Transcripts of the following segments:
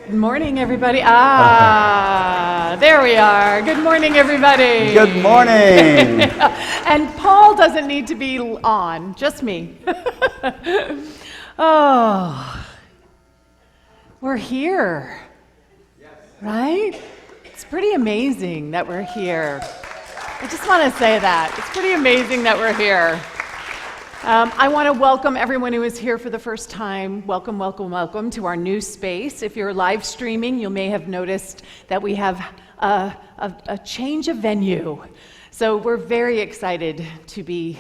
Good morning, everybody. There we are. Good morning, everybody. Good morning. And Paul doesn't need to be on, just me. Oh, we're here, right? It's pretty amazing that we're here. I just want to say that. It's pretty amazing that we're here. I want to welcome everyone who is here for the first time. Welcome, welcome, welcome to our new space. If you're live streaming, you may have noticed that we have a change of venue. So we're very excited to be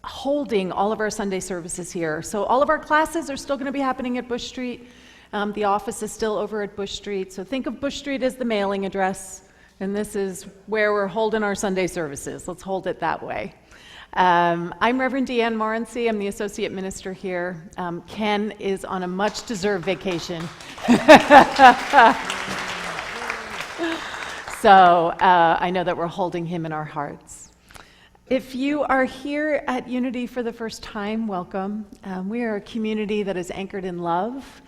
holding all of our Sunday services here. So all of our classes are still going to be happening at Bush Street. The office is still over at Bush Street. So think of Bush Street as the mailing address, and this is where we're holding our Sunday services. Let's hold it that way. I'm Reverend Deanne Morency. I'm the associate minister here. Ken is on a much-deserved vacation. So I know that we're holding him in our hearts. If you are here at Unity for the first time, welcome. We are a community that is anchored in love,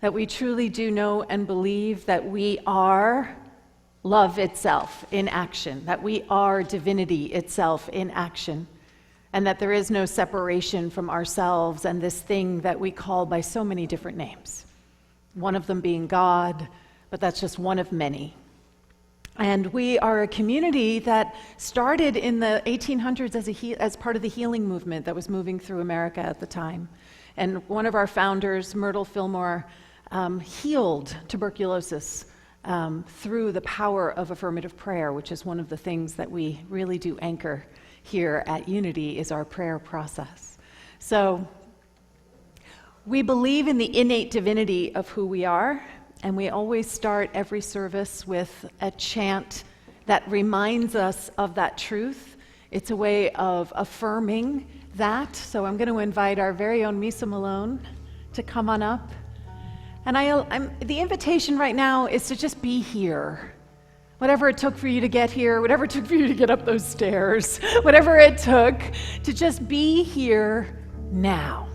that we truly do know and believe that we are love itself in action, that we are divinity itself in action, and that there is no separation from ourselves and this thing that we call by so many different names. One of them being God, but that's just one of many. And we are a community that started in the 1800s as part of the healing movement that was moving through America at the time. And one of our founders, Myrtle Fillmore, healed tuberculosis through the power of affirmative prayer, which is one of the things that we really do anchor here at Unity, is our prayer process. So we believe in the innate divinity of who we are, and we always start every service with a chant that reminds us of that truth. It's a way of affirming that. So I'm going to invite our very own Misa Malone to come on up. And the invitation right now is to just be here. Whatever it took for you to get here, whatever it took for you to get up those stairs, whatever it took to just be here now.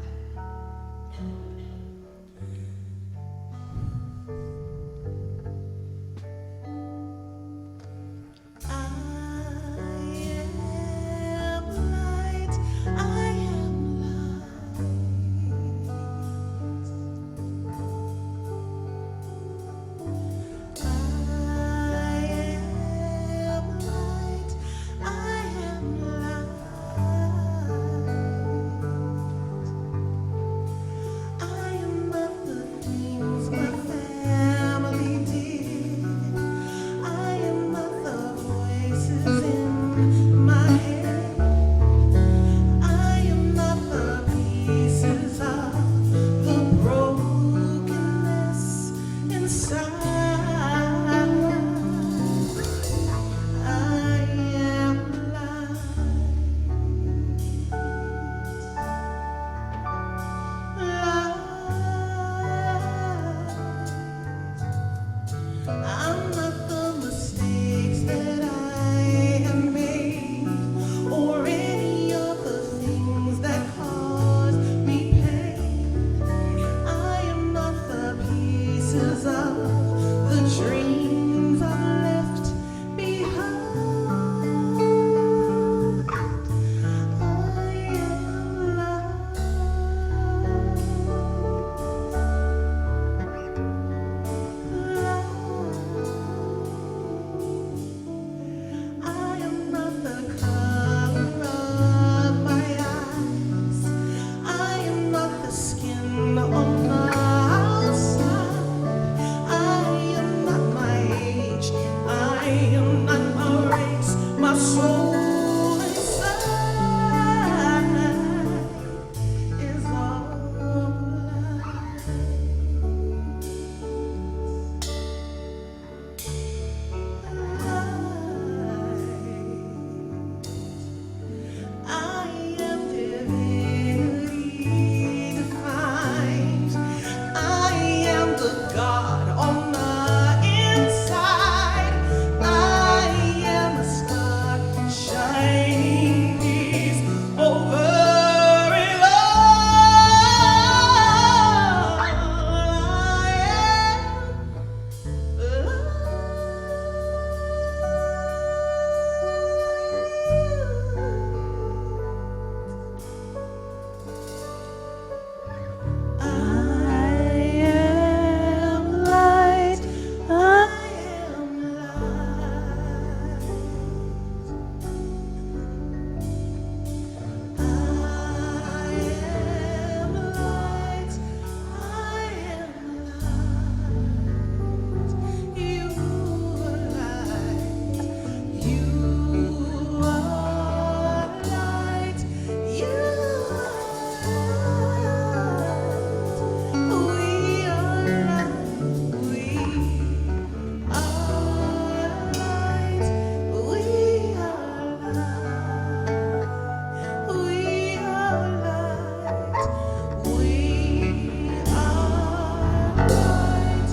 God on the inside. I am a star shining peace over it all. I am light. I am light. I am light. I am light. You are light. You are light. You are light. We are light. We are light. We are light. We are light. We are light.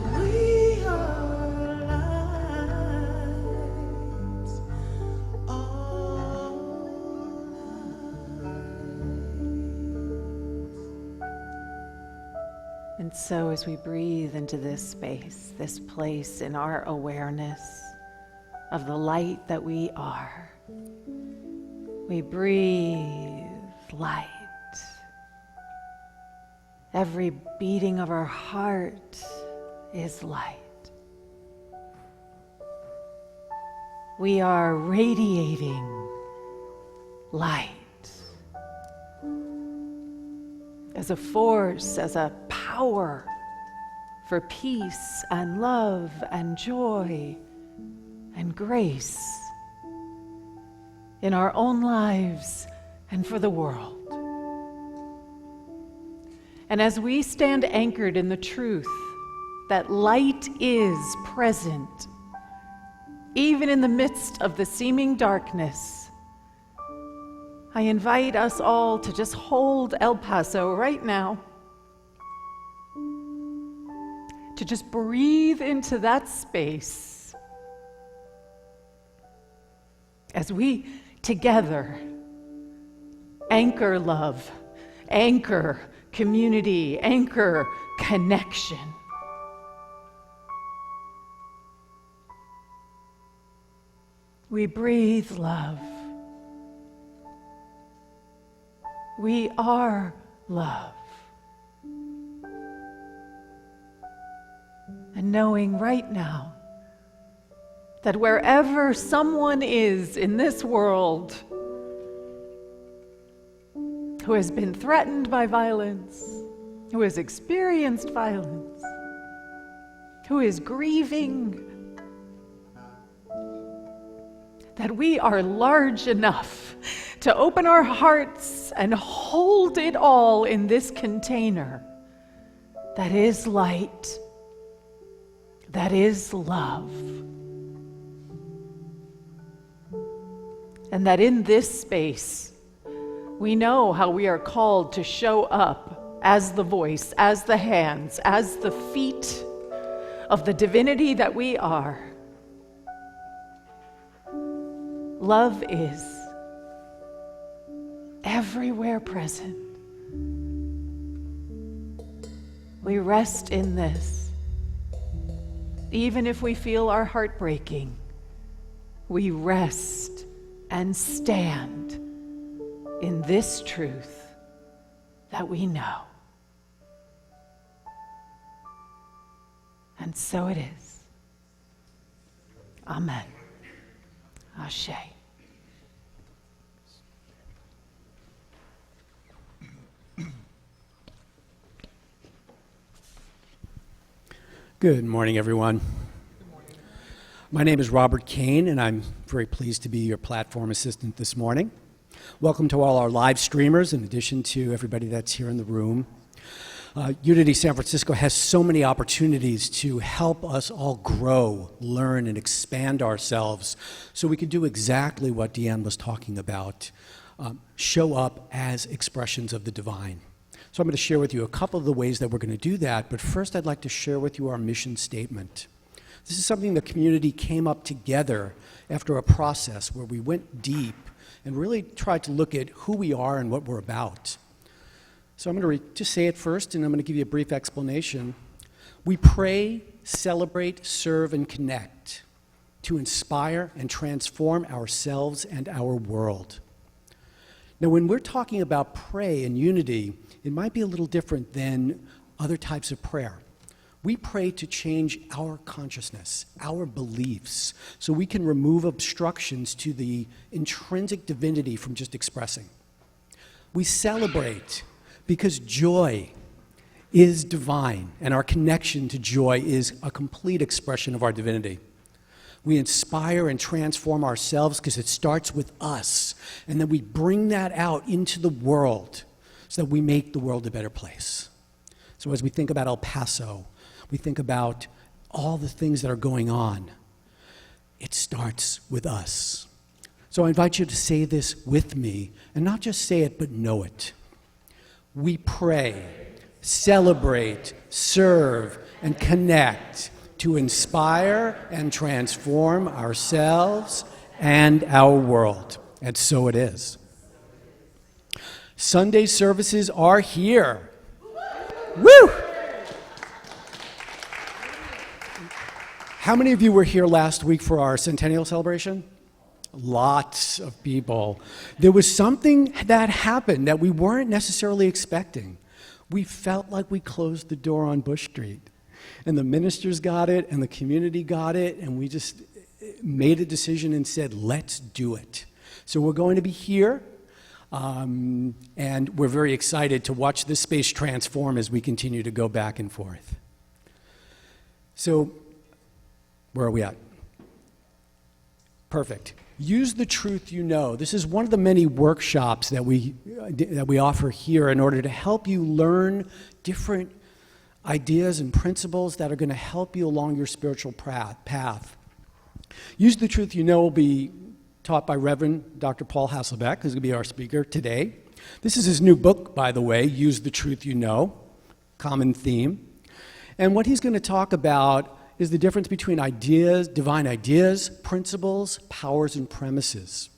We are light. All And so as we breathe into this space, this place in our awareness of the light that we are, we breathe light. Every beating of our heart is light. We are radiating light as a force, as a power for peace and love and joy and grace in our own lives and for the world. And as we stand anchored in the truth that light is present, even in the midst of the seeming darkness, I invite us all to just hold El Paso right now, to just breathe into that space as we together anchor love, anchor community, anchor connection. We breathe love. We are love. And knowing right now that wherever someone is in this world who has been threatened by violence, who has experienced violence, who is grieving, that we are large enough to open our hearts and hold it all in this container that is light, that is love. And that in this space, we know how we are called to show up as the voice, as the hands, as the feet of the divinity that we are. Love is everywhere present. We rest in this. Even if we feel our heart breaking, we rest and stand in this truth that we know. And so it is. Amen. Ashe. Good morning, everyone. My name is Robert Kane, and I'm very pleased to be your platform assistant this morning. Welcome to all our live streamers, in addition to everybody that's here in the room. Unity San Francisco has so many opportunities to help us all grow, learn, and expand ourselves so we can do exactly what Deanne was talking about, show up as expressions of the divine. So I'm going to share with you a couple of the ways that we're going to do that, but first I'd like to share with you our mission statement. This is something the community came up together after a process where we went deep and really tried to look at who we are and what we're about. So I'm going to just say it first, and I'm going to give you a brief explanation. We pray, celebrate, serve, and connect to inspire and transform ourselves and our world. Now, when we're talking about pray and unity, it might be a little different than other types of prayer. We pray to change our consciousness, our beliefs, so we can remove obstructions to the intrinsic divinity from just expressing. We celebrate because joy is divine, and our connection to joy is a complete expression of our divinity. We inspire and transform ourselves because it starts with us, and then we bring that out into the world so that we make the world a better place. So as we think about El Paso, we think about all the things that are going on. It starts with us. So I invite you to say this with me, and not just say it, but know it. We pray, celebrate, serve, and connect to inspire and transform ourselves and our world. And so it is. Sunday services are here. Woo! How many of you were here last week for our centennial celebration? Lots of people. There was something that happened that we weren't necessarily expecting. We felt like we closed the door on Bush Street. And the ministers got it, and the community got it, and we just made a decision and said, let's do it. So we're going to be here, and we're very excited to watch this space transform as we continue to go back and forth. So, where are we at? Perfect. Use the truth you know. This is one of the many workshops that we offer here in order to help you learn different ideas and principles that are going to help you along your spiritual path. Use the Truth You Know will be taught by Reverend Dr. Paul Hasselbeck, who's going to be our speaker today. This is his new book, by the way, Use the Truth You Know, common theme. And what he's going to talk about is the difference between ideas, divine ideas, principles, powers, and premises.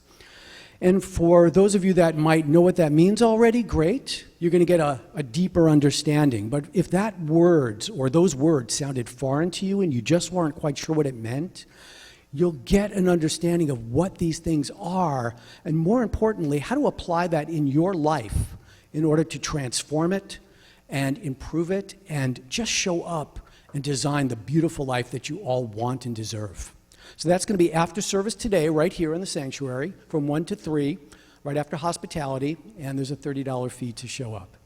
And for those of you that might know what that means already, great. You're going to get a deeper understanding. But if that words or those words sounded foreign to you and you just weren't quite sure what it meant, you'll get an understanding of what these things are, and more importantly, how to apply that in your life in order to transform it and improve it and just show up and design the beautiful life that you all want and deserve. So that's going to be after service today, right here in the sanctuary, from 1 to 3, right after hospitality, and there's a $30 fee to show up.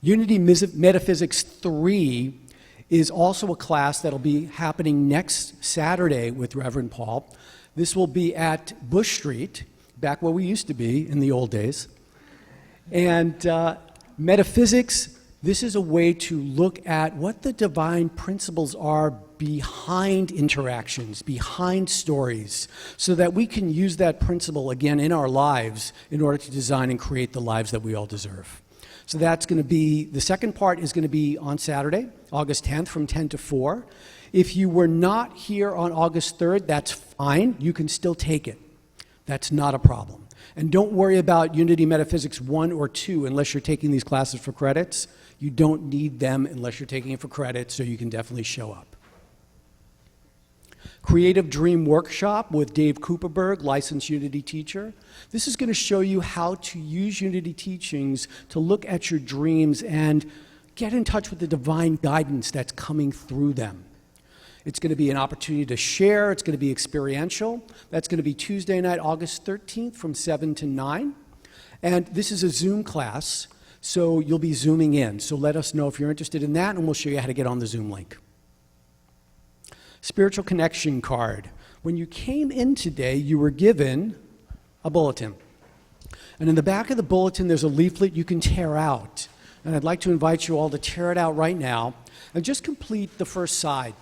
Unity Metaphysics 3 is also a class that'll be happening next Saturday with Reverend Paul. This will be at Bush Street, back where we used to be in the old days. And metaphysics, this is a way to look at what the divine principles are behind interactions, behind stories, so that we can use that principle again in our lives in order to design and create the lives that we all deserve. So that's going to be, the second part is going to be on Saturday, August 10th from 10 to 4. If you were not here on August 3rd, that's fine. You can still take it. That's not a problem. And don't worry about Unity Metaphysics 1 or 2 unless you're taking these classes for credits. You don't need them unless you're taking it for credit, so you can definitely show up. Creative Dream Workshop with Dave Cooperberg, licensed Unity teacher. This is going to show you how to use Unity teachings to look at your dreams and get in touch with the divine guidance that's coming through them. It's going to be an opportunity to share. It's going to be experiential. That's going to be Tuesday night, August 13th from 7 to 9. And this is a Zoom class, so you'll be Zooming in. So let us know if you're interested in that, and we'll show you how to get on the Zoom link. Spiritual connection card. When you came in today, you were given a bulletin. And in the back of the bulletin, there's a leaflet you can tear out. And I'd like to invite you all to tear it out right now and just complete the first side.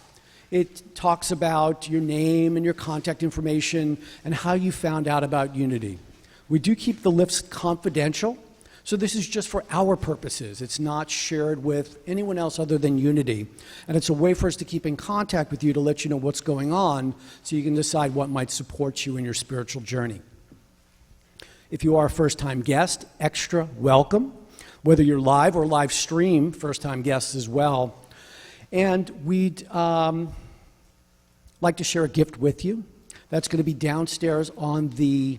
It talks about your name and your contact information and how you found out about Unity. We do keep the list confidential, So this is just for our purposes. It's not shared with anyone else other than Unity. And it's a way for us to keep in contact with you to let you know what's going on so you can decide what might support you in your spiritual journey. If you are a first-time guest, extra welcome. Whether you're live or live stream, first-time guests as well. And we'd like to share a gift with you. That's going to be downstairs on the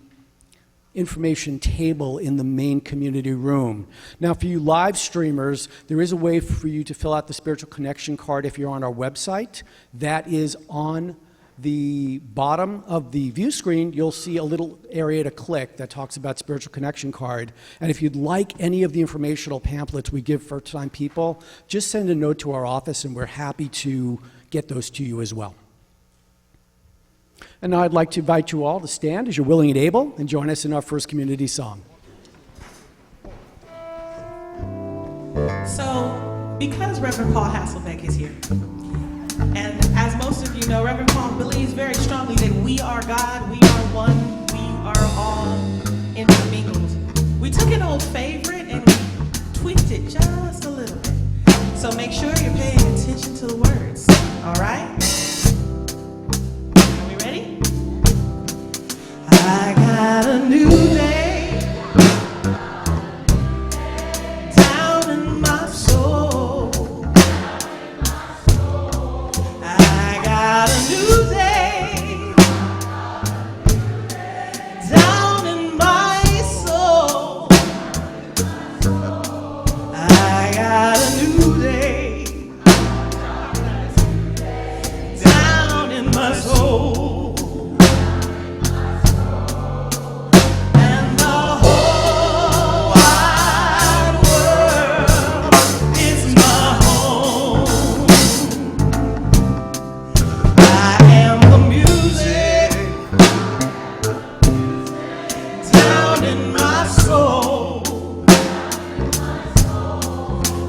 information table in the main community room. Now, for you live streamers, there is a way for you to fill out the spiritual connection card if you're on our website. That is on the bottom of the view screen. You'll see a little area to click that talks about spiritual connection card. And if you'd like any of the informational pamphlets we give first-time people, just send a note to our office and we're happy to get those to you as well. And now I'd like to invite you all to stand as you're willing and able and join us in our first community song. So, because Reverend Paul Hasselbeck is here, and as most of you know, Reverend Paul believes very strongly that we are God, we are one, we are all intermingled. We took an old favorite and we tweaked it just a little bit. So make sure you're paying attention to the words, all right? Are we ready? I got a new day down in my soul. I got a new day down in my soul. I got a new day down in my soul. And the whole wide world is my home. I am the music down in my soul.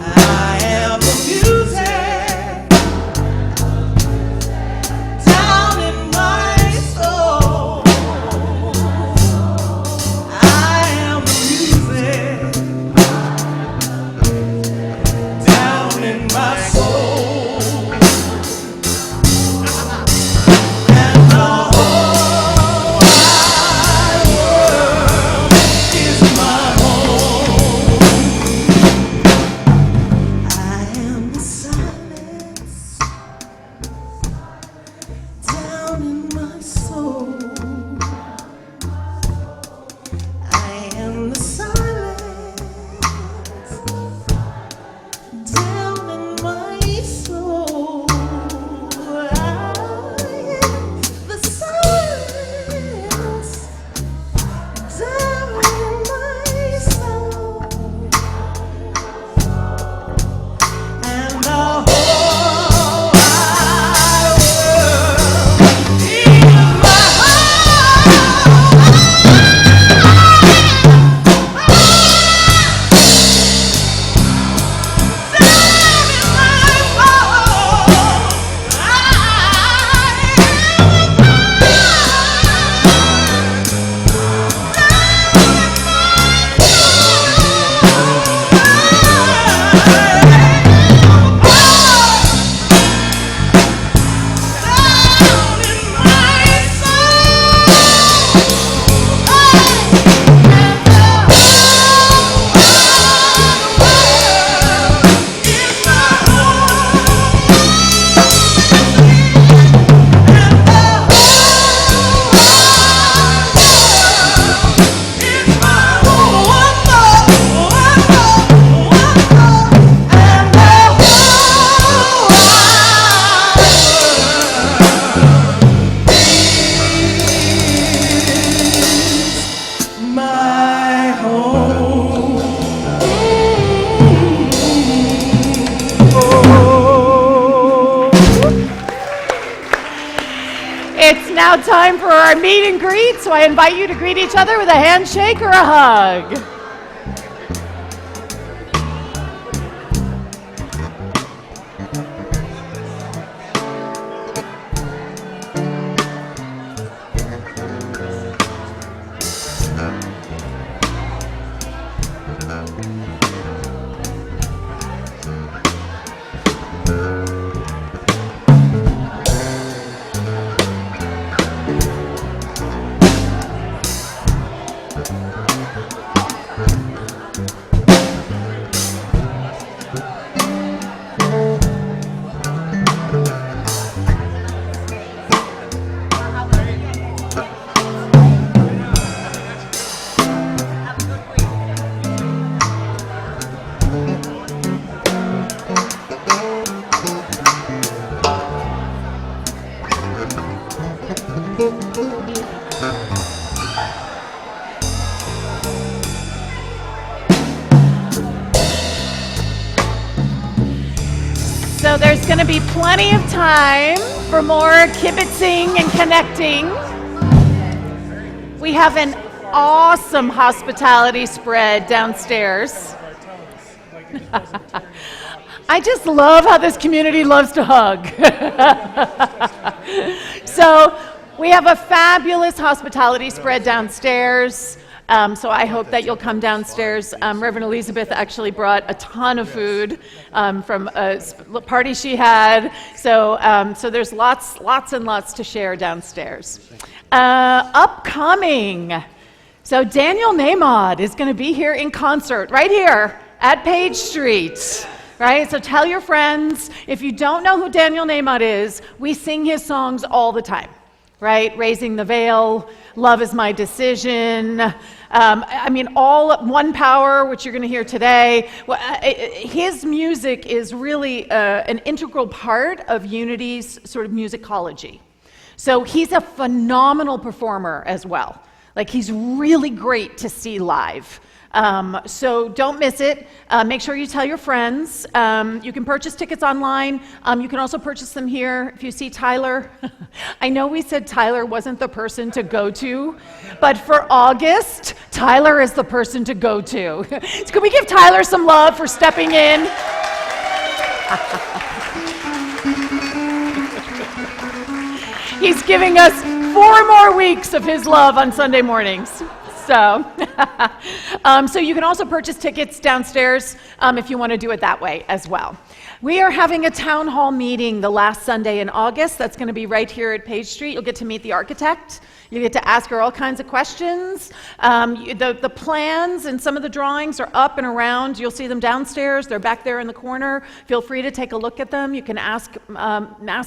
I am the music down in my soul. I am the music down in my soul. And the whole wide world is my home. I am the silence down in my soul. I am the silence down in my soul. I am the silence down in my soul. And the whole wide world is my my home. It's now time for our meet and greet, so I invite you to greet each other with a handshake or a hug. So there's going to be plenty of time for more kibitzing and connecting. We have an awesome hospitality spread downstairs. I just love how this community loves to hug. So we have a fabulous hospitality spread downstairs. So I hope that you'll come downstairs. Reverend Elizabeth actually brought a ton of food from a party she had. So there's lots and lots to share downstairs. Upcoming. So Daniel Nahmod is going to be here in concert right here at Page Street. Right? So tell your friends. If you don't know who Daniel Nahmod is, we sing his songs all the time. Right? Raising the Veil, Love is My Decision. All One Power, which you're going to hear today. His music is really an integral part of Unity's sort of musicology. So he's a phenomenal performer as well. Like, he's really great to see live. So don't miss it. Make sure you tell your friends. You can purchase tickets online. You can also purchase them here. If you see Tyler, I know we said Tyler wasn't the person to go to, but for August, Tyler is the person to go to. So can we give Tyler some love for stepping in? He's giving us 4 more weeks of his love on Sunday mornings. So you can also purchase tickets downstairs if you want to do it that way as well. We are having a town hall meeting the last Sunday in August. That's going to be right here at Page Street. You'll get to meet the architect. You get to ask her all kinds of questions. The plans and some of the drawings are up and around. You'll see them downstairs. They're back there in the corner. Feel free to take a look at them. You can ask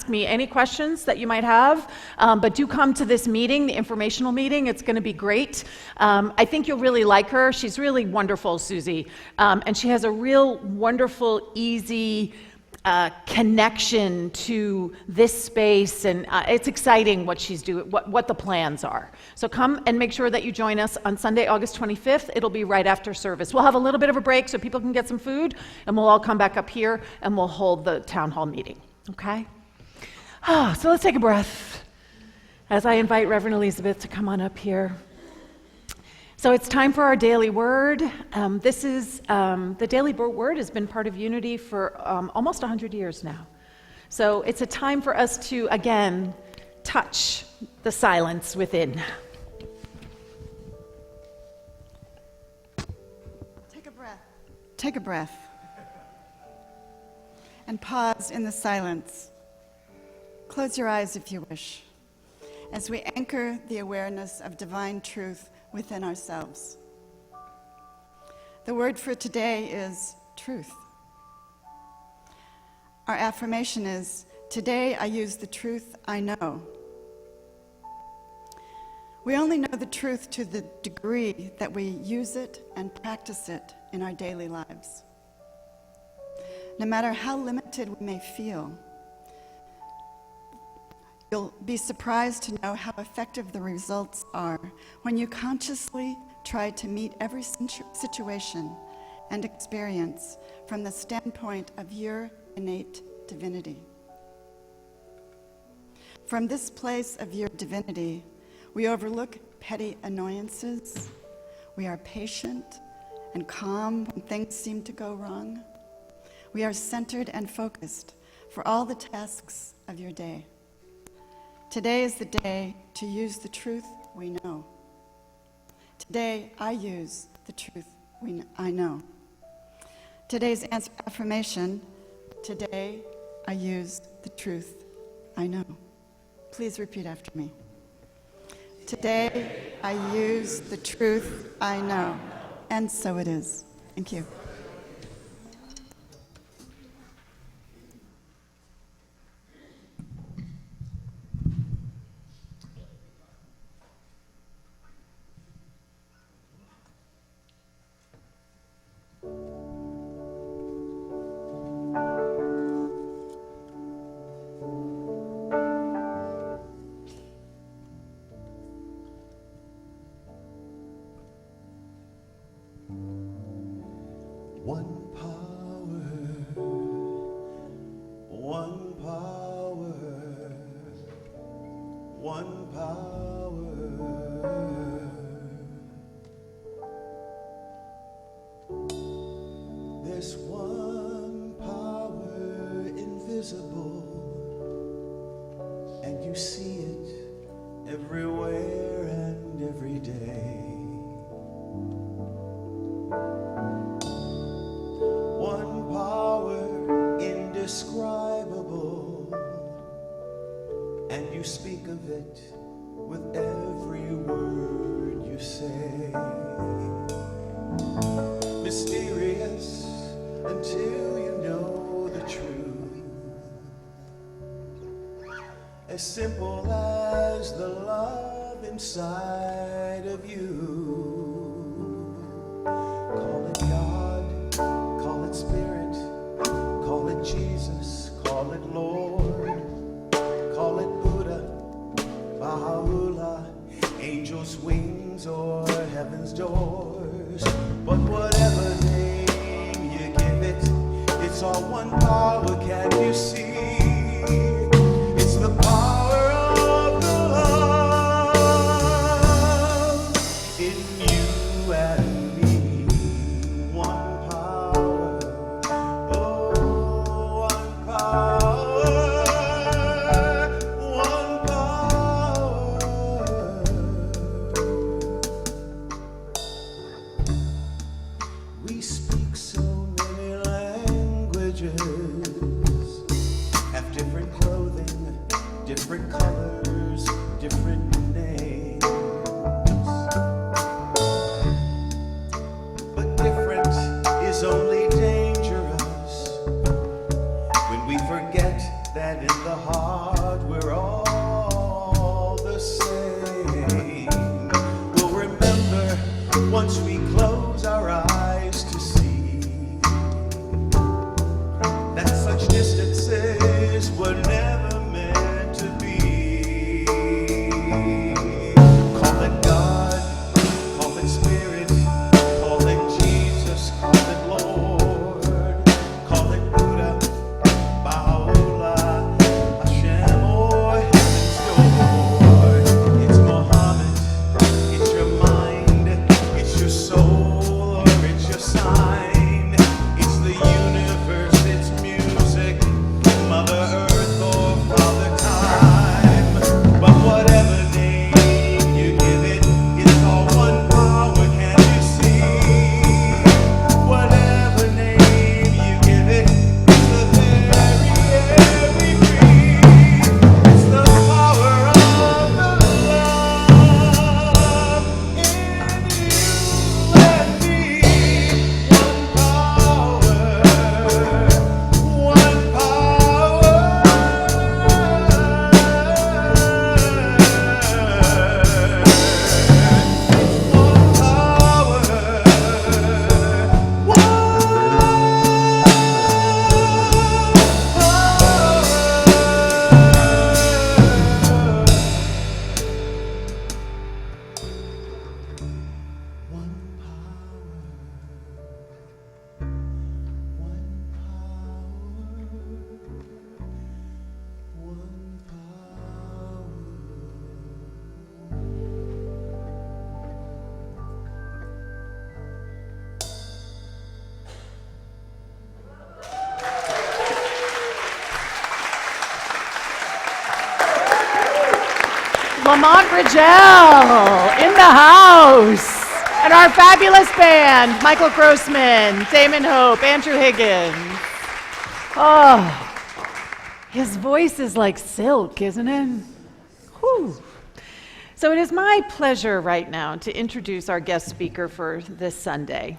me any questions that you might have. But do come to this meeting, the informational meeting. It's going to be great. I think you'll really like her. She's really wonderful, Susie. And she has a real wonderful, easy connection to this space, and it's exciting what she's doing, what the plans are. So come and make sure that you join us on Sunday, August 25th. It'll be right after service. We'll have a little bit of a break so people can get some food, and we'll all come back up here and we'll hold the town hall meeting. Okay? So let's take a breath as I invite Reverend Elizabeth to come on up here. So it's time for our daily word. This is the daily word has been part of Unity for almost 100 years now. So it's a time for us to, again, touch the silence within. Take a breath. Take a breath. And pause in the silence. Close your eyes if you wish, as we anchor the awareness of divine truth within ourselves. The word for today is truth. Our affirmation is, today I use the truth I know. We only know the truth to the degree that we use it and practice it in our daily lives. No matter how limited we may feel, you'll be surprised to know how effective the results are when you consciously try to meet every situation and experience from the standpoint of your innate divinity. From this place of your divinity, we overlook petty annoyances. We are patient and calm when things seem to go wrong. We are centered and focused for all the tasks of your day. Today is the day to use the truth we know. Today, I use the truth I know. Today's affirmation, today, I use the truth I know. Please repeat after me. Today, I use the truth I know. And so it is. Thank you. invisible, and you see it everywhere and every day. One power indescribable, and you speak of it with every word you say. Mysterious until you know the truth, as simple as the love inside of you. Call it God, call it Spirit, call it Jesus, call it Lord, call it Buddha, Baha'u'llah, angels' wings or heaven's doors. But whatever name you give it, it's all one power, can you see? It's the power of the love in you and me. One power, oh, one power, one power. We speak so many languages, have different clothing, different colors, different names. But different is only dangerous when we forget that in the heart we're all the same. We'll remember once we close our eyes to see that such distances were never meant to be. Call it God, call it Spirit, call it Jesus, call it Lord, call it Buddha, Baha'u'llah, Hashem, or heaven's door. It's Muhammad, it's your mind, it's your soul, or it's your sign. It's the universe, it's music, Mother Earth or Father Time. But whatever name you give it, it's all one power, can you see? Whatever name you give it, it's the very air we breathe. It's the power of the love in you and me. One power, Lamont Rigel in the house. And our fabulous band, Michael Grossman, Damon Hope, Andrew Higgins. Oh, his voice is like silk, isn't it? Whew. So it is my pleasure right now to introduce our guest speaker for this Sunday.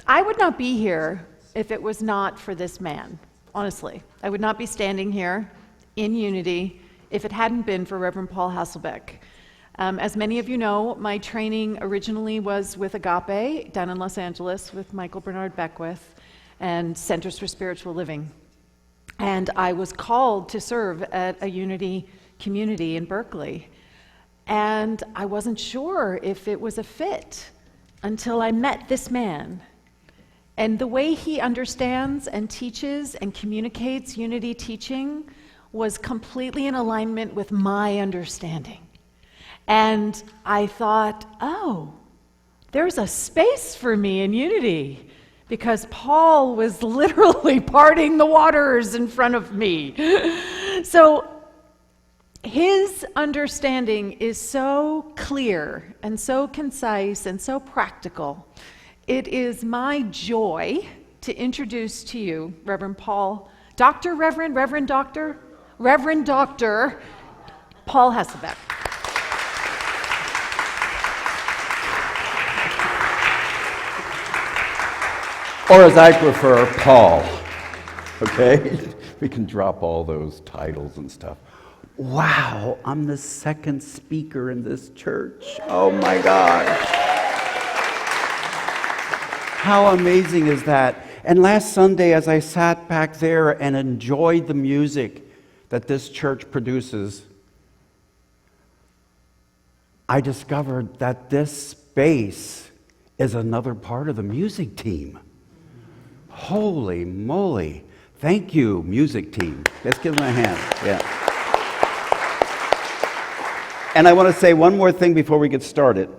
I would not be here if it was not for this man, honestly. I would not be standing here in unity if it hadn't been for Reverend Paul Hasselbeck. As many of you know, my training originally was with Agape down in Los Angeles with Michael Bernard Beckwith and Centers for Spiritual Living. And I was called to serve at a Unity community in Berkeley. And I wasn't sure if it was a fit until I met this man. And the way he understands and teaches and communicates Unity teaching was completely in alignment with my understanding. And I thought, oh, there's a space for me in Unity, because Paul was literally parting the waters in front of me. So his understanding is so clear and so concise and so practical. It is my joy to introduce to you Reverend Paul, Reverend Doctor Paul Hasselbeck. Or as I prefer, Paul. Okay? We can drop all those titles and stuff. Wow, I'm the second speaker in this church. Oh my gosh. How amazing is that? And last Sunday, as I sat back there and enjoyed the music that this church produces, I discovered that this space is another part of the music team. Holy moly. Thank you, music team. Let's give them a hand. Yeah. And I want to say one more thing before we get started.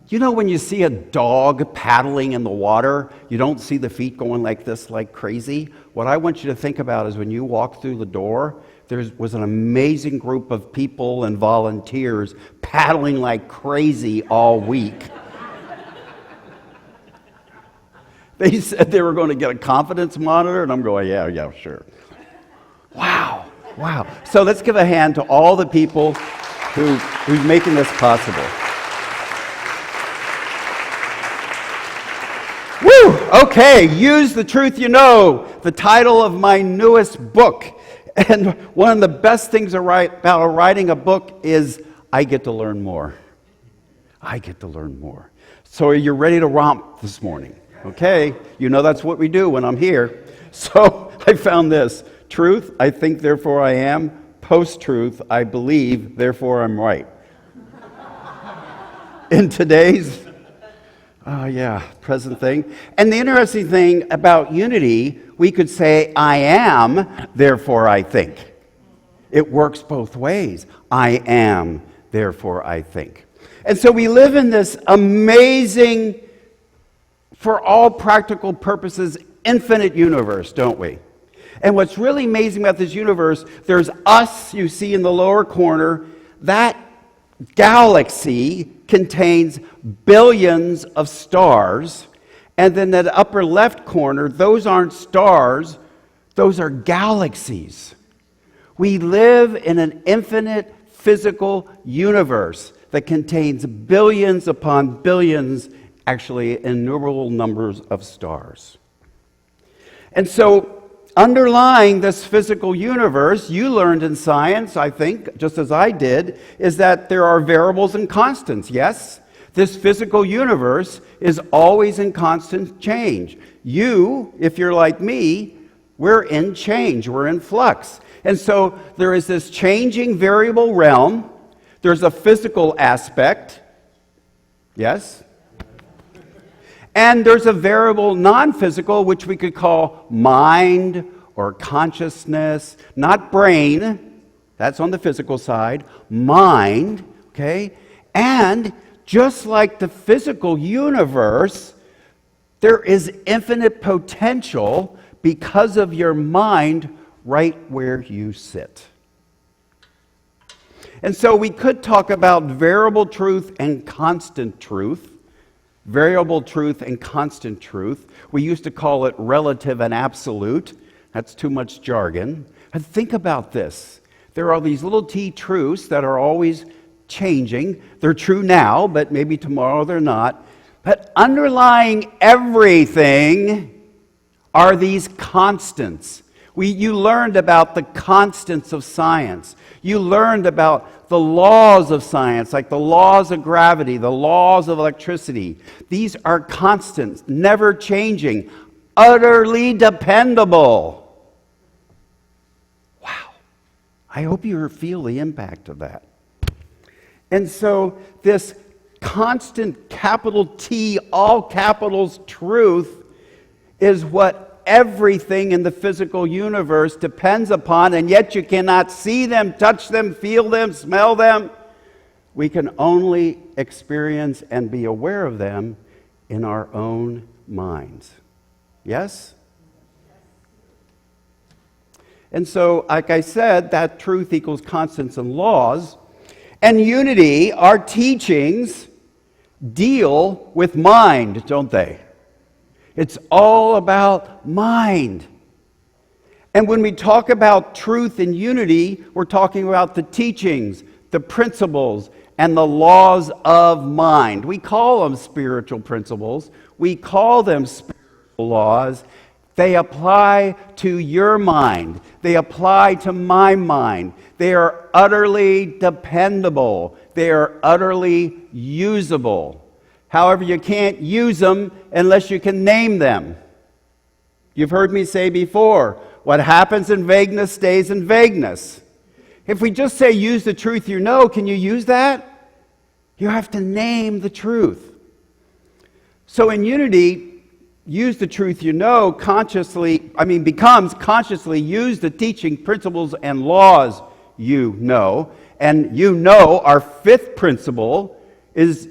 You know when you see a dog paddling in the water, you don't see the feet going like this like crazy? What I want you to think about is when you walk through the door, there was an amazing group of people and volunteers paddling like crazy all week. They said they were going to get a confidence monitor, and I'm going, yeah, sure. Wow. So let's give a hand to all the people who's making this possible. Woo! Okay, Use the Truth You Know, the title of my newest book. And one of the best things about writing a book is I get to learn more. So are you ready to romp this morning? Okay, you know that's what we do when I'm here. So I found this. Truth, I think, therefore I am. Post-truth, I believe, therefore I'm right. In today's, present thing. And the interesting thing about unity, we could say, I am, therefore I think. It works both ways. I am, therefore I think. And so we live in this amazing, for all practical purposes, infinite universe, don't we? And what's really amazing about this universe, there's us, you see in the lower corner. That galaxy contains billions of stars. And then that upper left corner, those aren't stars, those are galaxies. We live in an infinite physical universe that contains billions upon billions, actually innumerable numbers of stars. And so, underlying this physical universe, you learned in science, I think, just as I did, is that there are variables and constants, yes? This physical universe is always in constant change. You, if you're like me, we're in change, we're in flux. And so there is this changing variable realm, there's a physical aspect, yes? And there's a variable non-physical, which we could call mind or consciousness, not brain, that's on the physical side, mind, okay? And just like the physical universe, there is infinite potential because of your mind right where you sit. And so we could talk about variable truth and constant truth. Variable truth and constant truth. We used to call it relative and absolute. That's too much jargon. And think about this. There are these little t-truths that are always changing. They're true now, but maybe tomorrow they're not. But underlying everything are these constants. You learned about the constants of science. You learned about the laws of science, like the laws of gravity, the laws of electricity. These are constants, never changing, utterly dependable. Wow. I hope you feel the impact of that. And so this constant capital T, all capitals truth is what everything in the physical universe depends upon, and yet you cannot see them, touch them, feel them, smell them. We can only experience and be aware of them in our own minds. Yes? And so, like I said, that truth equals constants and laws. And unity, our teachings, deal with mind, don't they? It's all about mind. And when we talk about truth and unity, we're talking about the teachings, the principles, and the laws of mind. We call them spiritual principles. We call them spiritual laws. They apply to your mind. They apply to my mind. They are utterly dependable. They are utterly usable. However, you can't use them unless you can name them. You've heard me say before, what happens in vagueness stays in vagueness. If we just say use the truth you know, can you use that? You have to name the truth. So in unity, use the truth you know becomes consciously use the teaching, principles, and laws you know. And you know, our fifth principle is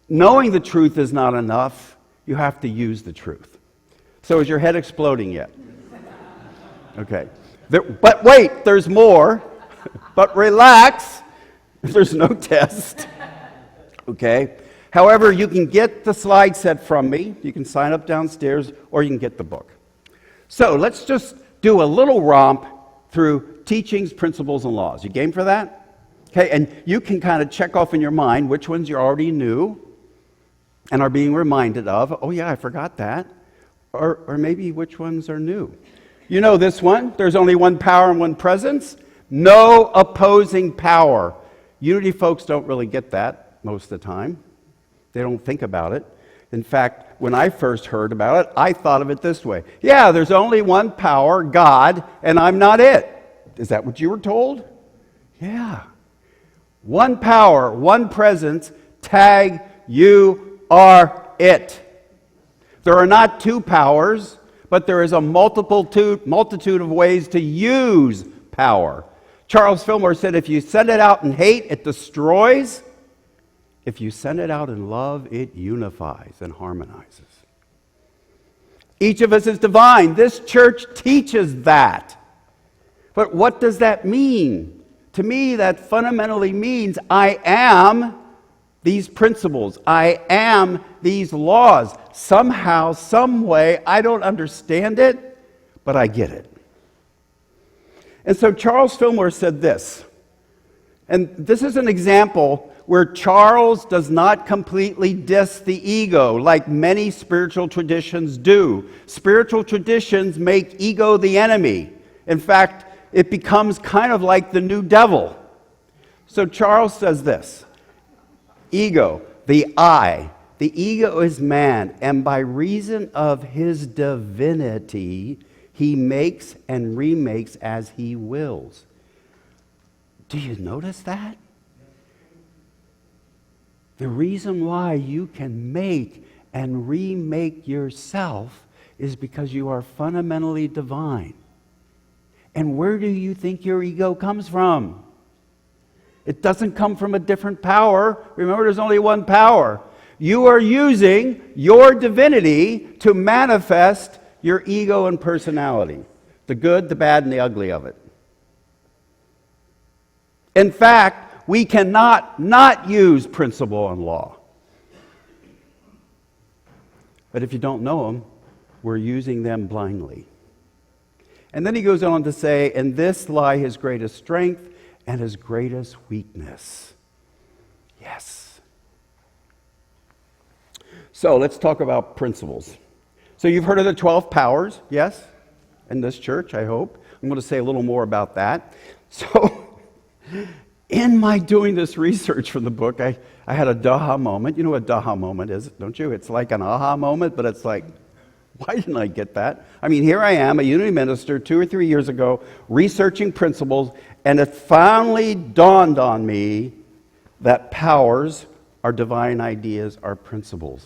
knowing the truth is not enough. You have to use the truth. So is your head exploding yet? Okay. But wait, there's more. But relax. There's no test. Okay. However, you can get the slide set from me. You can sign up downstairs, or you can get the book. So let's just do a little romp through teachings, principles, and laws. You game for that? Okay, and you can kind of check off in your mind which ones you already knew and are being reminded of. Oh yeah, I forgot that. Or maybe which ones are new. You know this one. There's only one power and one presence. No opposing power. Unity folks don't really get that most of the time. They don't think about it. In fact, when I first heard about it, I thought of it this way. Yeah, there's only one power, God, and I'm not it. Is that what you were told? Yeah. One power, one presence, tag, you are it. There are not two powers, but there is a multitude of ways to use power. Charles Fillmore said, if you send it out in hate, it destroys. If you send it out in love, it unifies and harmonizes. Each of us is divine. This church teaches that. But what does that mean? To me, that fundamentally means I am these principles. I am these laws. Somehow, some way, I don't understand it, but I get it. And so Charles Fillmore said this, and this is an example where Charles does not completely diss the ego like many spiritual traditions do. Spiritual traditions make ego the enemy. In fact, it becomes kind of like the new devil. So Charles says this, ego, the I, the ego is man, and by reason of his divinity, he makes and remakes as he wills. Do you notice that? The reason why you can make and remake yourself is because you are fundamentally divine. And where do you think your ego comes from? It doesn't come from a different power. Remember, there's only one power. You are using your divinity to manifest your ego and personality, the good, the bad, and the ugly of it. In fact, we cannot not use principle and law. But if you don't know them, we're using them blindly. And then he goes on to say, in this lie his greatest strength and his greatest weakness. Yes. So let's talk about principles. So you've heard of the 12 powers, yes? In this church, I hope. I'm going to say a little more about that. So in my doing this research for the book, I had a daha moment. You know what a daha moment is, don't you? It's like an aha moment, but it's like, why didn't I get that? I mean, here I am, a unity minister 2 or 3 years ago, researching principles, and it finally dawned on me that powers are divine ideas, are principles.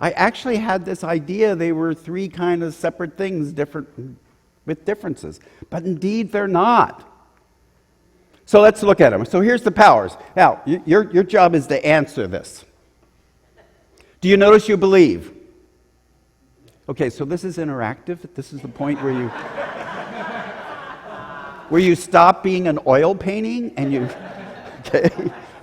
I actually had this idea they were 3 kind of separate things, different with differences. But indeed, they're not. So let's look at them. So here's the powers. Now, your job is to answer this. Do you notice you believe? Okay, so this is interactive. This is the point where you stop being an oil painting and you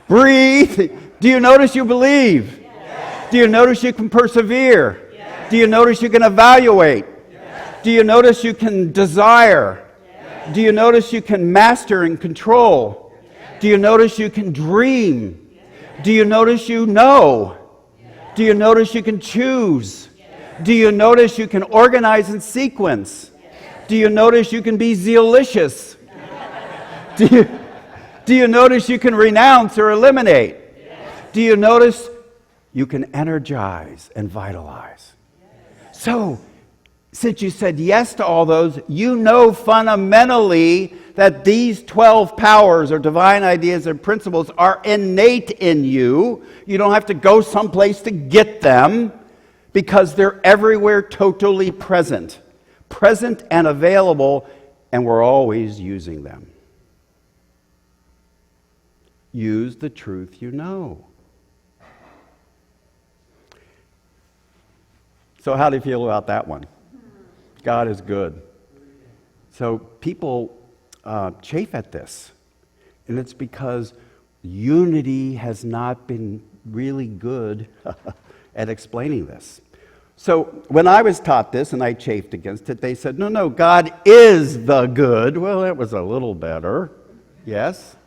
breathe. Do you notice you believe? Yes. Do you notice you can persevere? Yes. Do you notice you can evaluate? Yes. Do you notice you can desire? Yes. Do you notice you can master and control? Yes. Do you notice you can dream? Yes. Do you notice you know? Yes. Do you notice you can choose? Yes. Do you notice you can organize and sequence? Yes. Do you notice you can be zealicious? Do you notice you can renounce or eliminate? Yes. Do you notice you can energize and vitalize? Yes. So, since you said yes to all those, you know fundamentally that these 12 powers or divine ideas and principles are innate in you. You don't have to go someplace to get them because they're everywhere, totally present and available, and we're always using them. Use the truth you know. So how do you feel about that one? God is good. So people chafe at this. And it's because unity has not been really good at explaining this. So when I was taught this and I chafed against it, they said, no, God is the good. Well, that was a little better. Yes.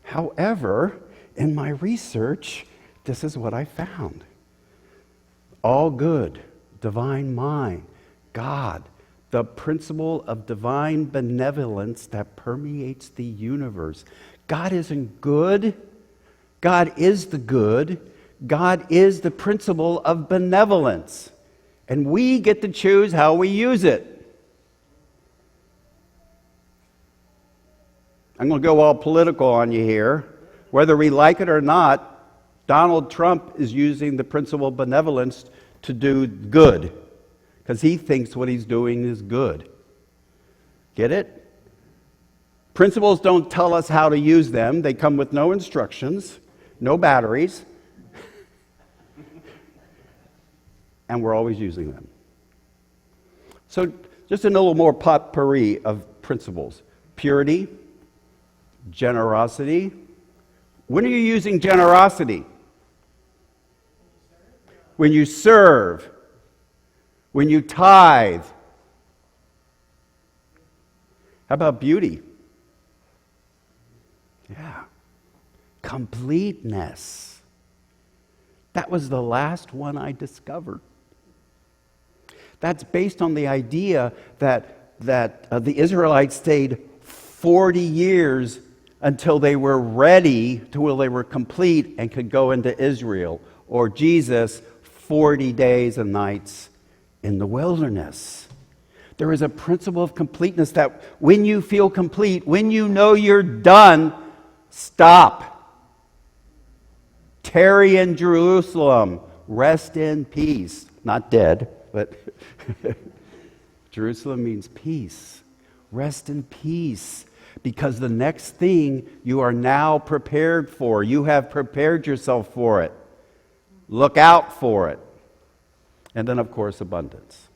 However, in my research, this is what I found. All good, divine mind, God, the principle of divine benevolence that permeates the universe. God isn't good. God is the good. God is the principle of benevolence. And we get to choose how we use it. I'm going to go all political on you here. Whether we like it or not, Donald Trump is using the principle of benevolence to do good because he thinks what he's doing is good. Get it? Principles don't tell us how to use them. They come with no instructions, no batteries, and we're always using them. So just a little more potpourri of principles. Purity, generosity. When are you using generosity? When you serve. When you tithe. How about beauty? Yeah. Completeness. That was the last one I discovered. That's based on the idea that the Israelites stayed 40 years until they were ready, till they were complete and could go into Israel. Or Jesus, 40 days and nights in the wilderness. There is a principle of completeness that when you feel complete, when you know you're done, stop. Tarry in Jerusalem. Rest in peace. Not dead, but Jerusalem means peace. Rest in peace. Because the next thing you are now prepared for. You have prepared yourself for it. Look out for it. And then, of course, abundance.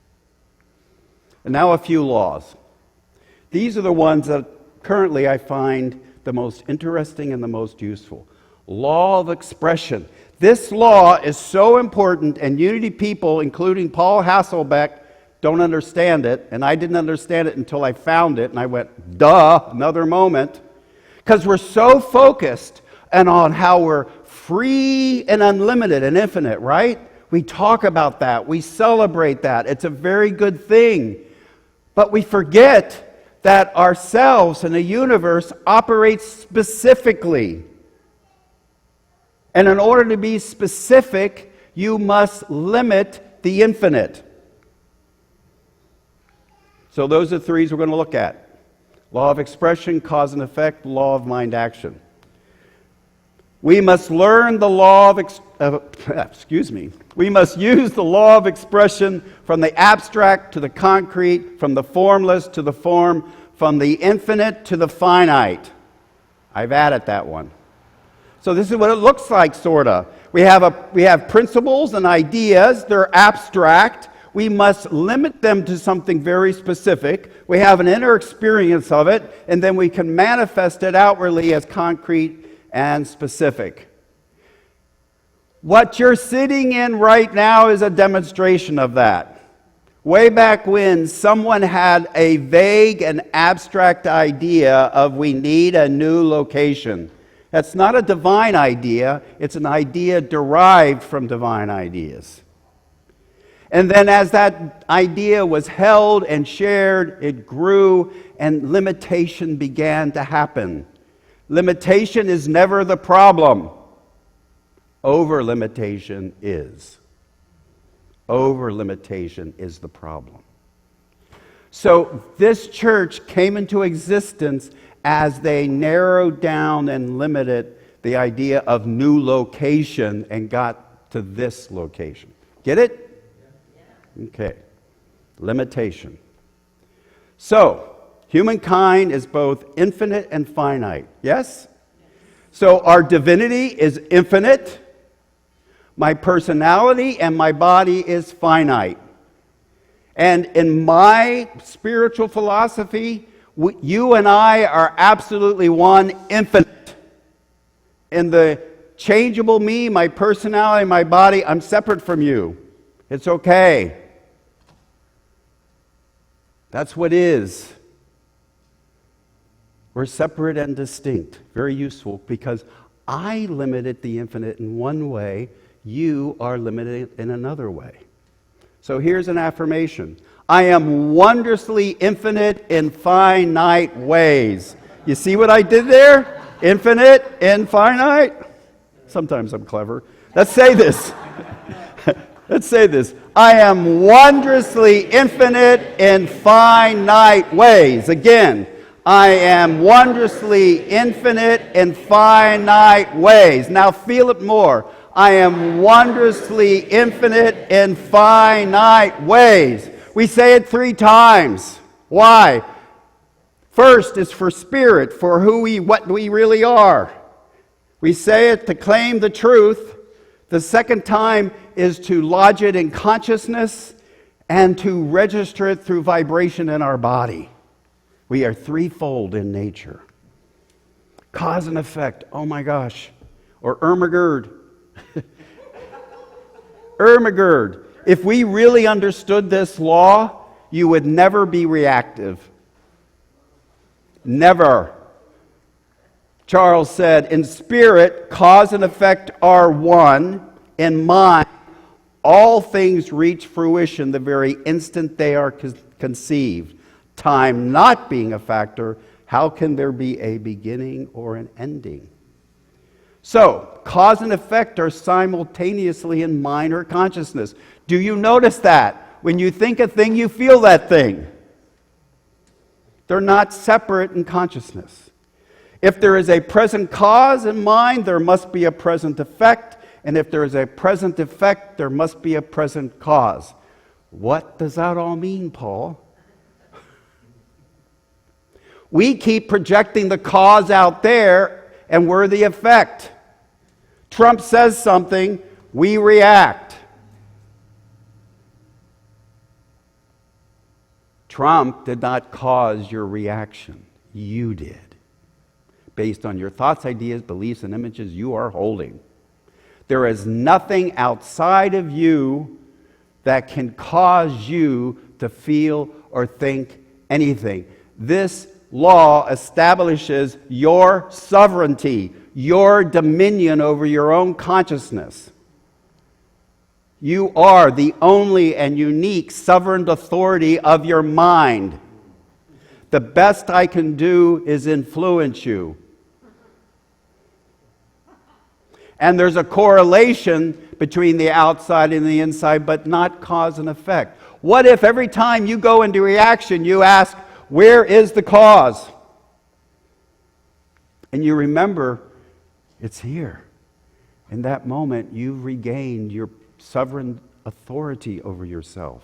And now a few laws. These are the ones that currently I find the most interesting and the most useful. Law of expression. This law is so important, and Unity people, including Paul Hasselbeck, don't understand it, and I didn't understand it until I found it, and I went, duh, another moment. Because we're so focused on how we're free and unlimited and infinite, right? We talk about that. We celebrate that. It's a very good thing. But we forget that ourselves and the universe operates specifically. And in order to be specific, you must limit the infinite. So those are the threes we're going to look at. Law of expression, cause and effect, law of mind action. We must learn the law We must use the law of expression from the abstract to the concrete, from the formless to the form, from the infinite to the finite. I've added that one. So this is what it looks like, sort of. we have principles and ideas. They're abstract. We must limit them to something very specific. We have an inner experience of it, and then we can manifest it outwardly as concrete and specific. What you're sitting in right now is a demonstration of that. Way back when, someone had a vague and abstract idea of we need a new location. That's not a divine idea, it's an idea derived from divine ideas. And then as that idea was held and shared, it grew and limitation began to happen. Limitation is never the problem. Over-limitation is. Over-limitation is the problem. So this church came into existence as they narrowed down and limited the idea of new location and got to this location. Get it? Okay. Limitation. So, humankind is both infinite and finite. Yes? So our divinity is infinite. My personality and my body is finite. And in my spiritual philosophy, you and I are absolutely one, infinite. In the changeable me, my personality, my body, I'm separate from you. It's okay. That's what is. We're separate and distinct. Very useful because I limited the infinite in one way, you are limited in another way. So here's an affirmation. I am wondrously infinite in finite ways. You see what I did there? Infinite in finite? Sometimes I'm clever. Let's say this. Let's say this. I am wondrously infinite in finite ways. Again, I am wondrously infinite in finite ways. Now feel it more. I am wondrously infinite in finite ways. We say it 3 times. Why? First is for spirit, for what we really are. We say it to claim the truth. The second time is to lodge it in consciousness and to register it through vibration in our body. We are threefold in nature. Cause and effect, oh my gosh. Or Ermagerd. Ermagerd. If we really understood this law, you would never be reactive. Never. Charles said, in spirit, cause and effect are one. In mind, all things reach fruition the very instant they are conceived. Time not being a factor, how can there be a beginning or an ending? So, cause and effect are simultaneously in mind or consciousness. Do you notice that? When you think a thing, you feel that thing. They're not separate in consciousness. If there is a present cause in mind, there must be a present effect. And if there is a present effect, there must be a present cause. What does that all mean, Paul? We keep projecting the cause out there, and we're the effect. Trump says something, we react. Trump did not cause your reaction. You did. Based on your thoughts, ideas, beliefs, and images you are holding. There is nothing outside of you that can cause you to feel or think anything. This law establishes your sovereignty, your dominion over your own consciousness. You are the only and unique sovereign authority of your mind. The best I can do is influence you. And there's a correlation between the outside and the inside, but not cause and effect. What if every time you go into reaction, you ask, where is the cause? And you remember, it's here. In that moment, you've regained your sovereign authority over yourself.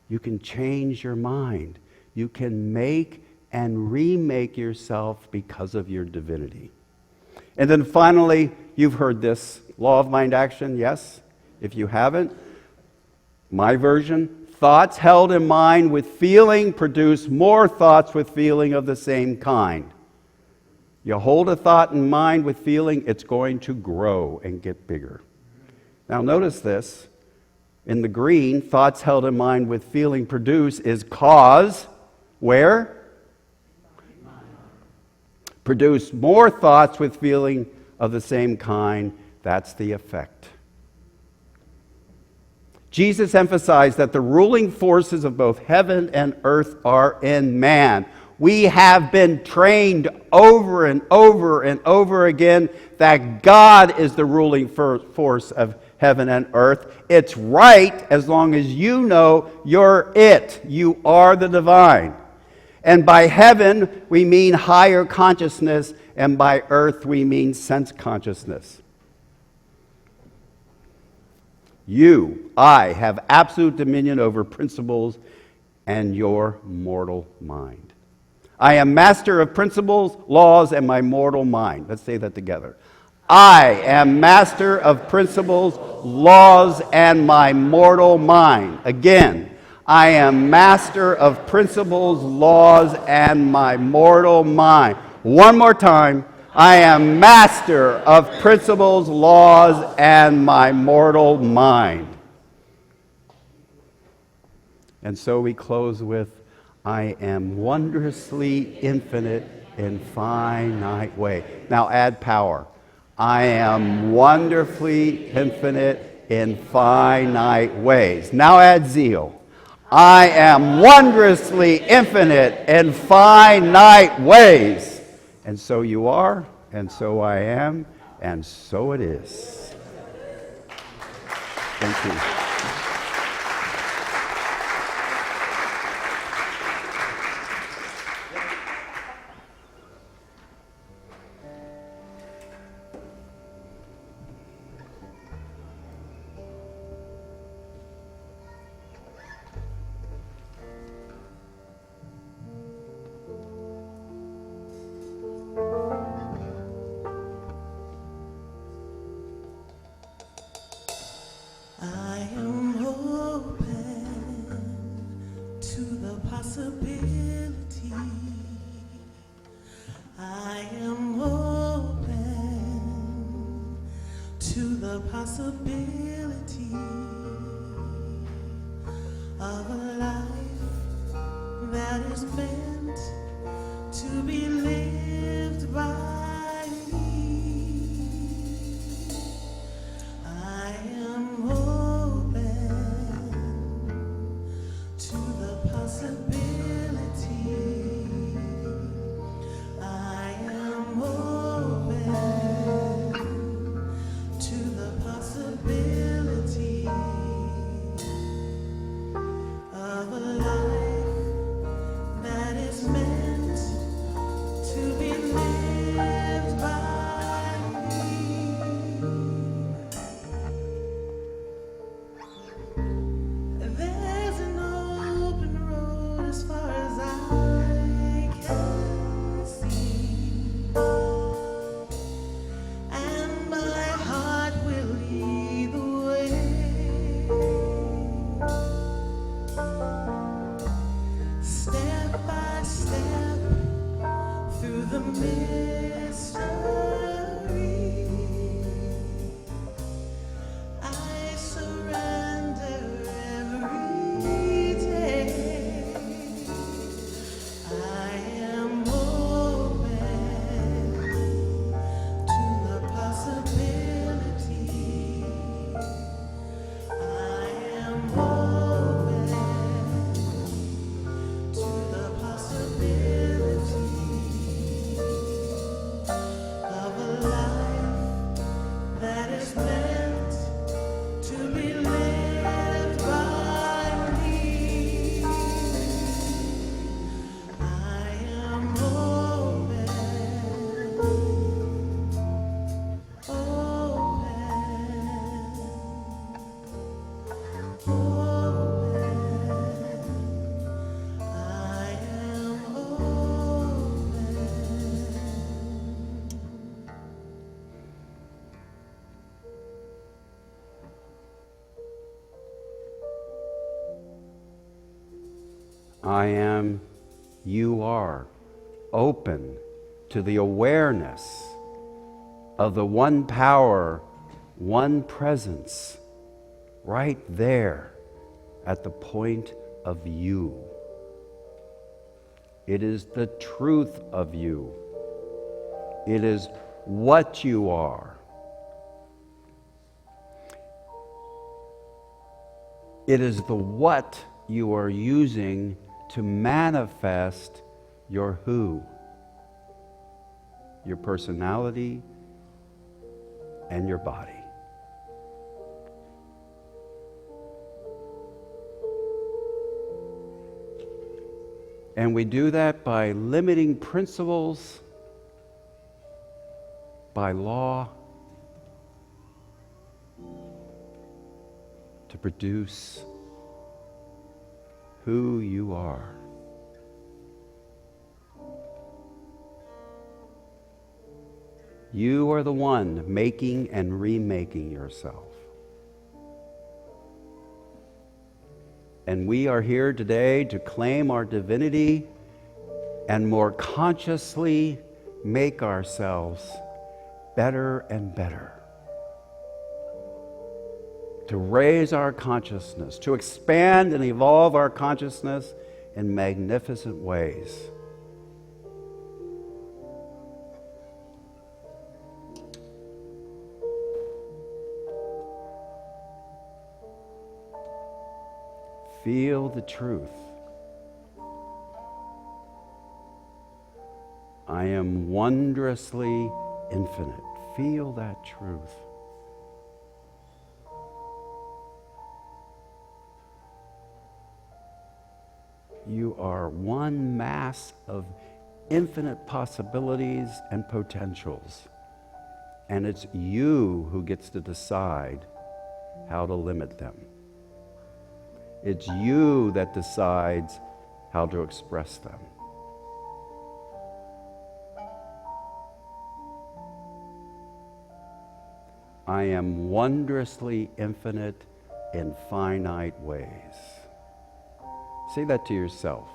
You can change your mind. You can make and remake yourself because of your divinity. And then finally, you've heard this law of mind action, yes? If you haven't, my version, thoughts held in mind with feeling produce more thoughts with feeling of the same kind. You hold a thought in mind with feeling, it's going to grow and get bigger. Now notice this. In the green, thoughts held in mind with feeling produce is cause. Where? Produce more thoughts with feeling of the same kind. That's the effect. Jesus emphasized that the ruling forces of both heaven and earth are in man. We have been trained over and over and over again that God is the ruling force of heaven and earth. It's right as long as you know you're it. You are the divine. And by heaven, we mean higher consciousness, and by earth, we mean sense consciousness. I have absolute dominion over principles and your mortal mind. I am master of principles, laws, and my mortal mind. Let's say that together. I am master of principles, laws, and my mortal mind. Again, I am master of principles, laws, and my mortal mind. One more time. I am master of principles, laws, and my mortal mind. And so we close with, I am wondrously infinite in finite way. Now add power. I am wonderfully infinite in finite ways. Now add zeal. I am wondrously infinite in finite ways. And so you are, and so I am, and so it is. Thank you. I am open to the possibility. I am open to the possibility of a life that is meant to be lived by me. I am open to the possibility. I am open to the possibility of a life that is meant to be lived by me. There's an open road as far as I can see, and my heart will lead the way. Step by step through the mystery, I surrender every day. I am open to the possibility. I am open to the possibility I am, you are, open to the awareness of the one power, one presence, right there at the point of you. It is the truth of you. It is what you are. It is the what you are using to manifest your who, your personality, and your body. And we do that by limiting principles, by law, to produce who you are. You are the one making and remaking yourself. And we are here today to claim our divinity and more consciously make ourselves better and better. To raise our consciousness, to expand and evolve our consciousness in magnificent ways. Feel the truth. I am wondrously infinite. Feel that truth. You are one mass of infinite possibilities and potentials. And it's you who gets to decide how to limit them. It's you that decides how to express them. I am wondrously infinite in finite ways. Say that to yourself.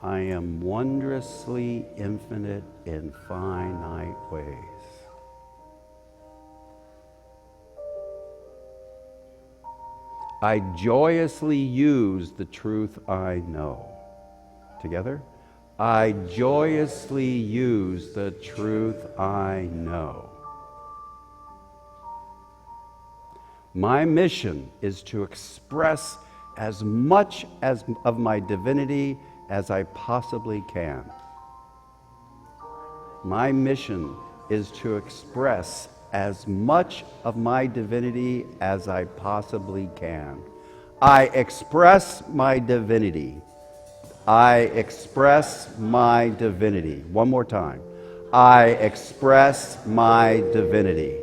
I am wondrously infinite in finite ways. I joyously use the truth I know. Together? I joyously use the truth I know. My mission is to express as much of my divinity as I possibly can. My mission is to express as much of my divinity as I possibly can. I express my divinity. I express my divinity. One more time. I express my divinity.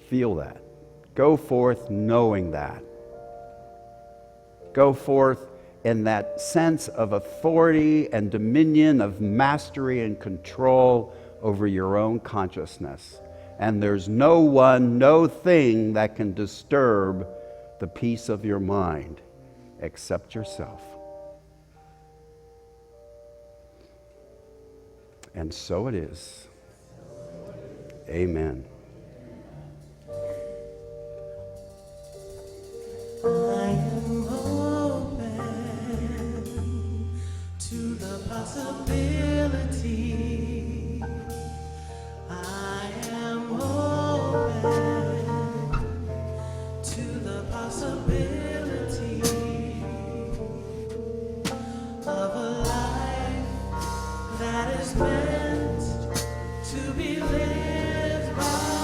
Feel that. Go forth knowing that. Go forth in that sense of authority and dominion, of mastery and control over your own consciousness. And there's no one, no thing that can disturb the peace of your mind except yourself. And so it is. Amen. I am open to the possibility. I am open to the possibility of a life that is meant to be lived by.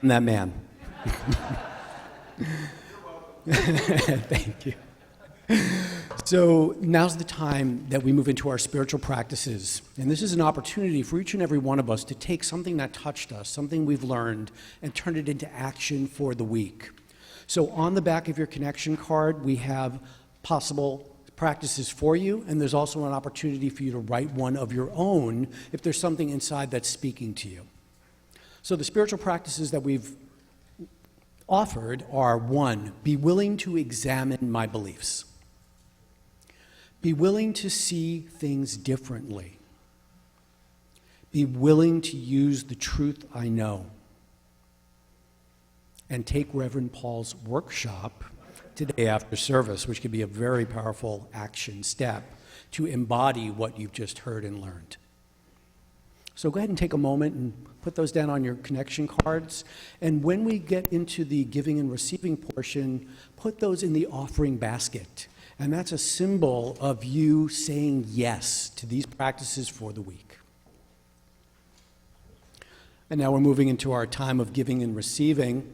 I'm that man. Thank you. So now's the time that we move into our spiritual practices. And this is an opportunity for each and every one of us to take something that touched us, something we've learned, and turn it into action for the week. So on the back of your connection card, we have possible practices for you, and there's also an opportunity for you to write one of your own if there's something inside that's speaking to you. So the spiritual practices that we've offered are: 1, be willing to examine my beliefs. Be willing to see things differently. Be willing to use the truth I know. And take Reverend Paul's workshop today after service, which could be a very powerful action step to embody what you've just heard and learned. So go ahead and take a moment and put those down on your connection cards. And when we get into the giving and receiving portion, put those in the offering basket. And that's a symbol of you saying yes to these practices for the week. And now we're moving into our time of giving and receiving.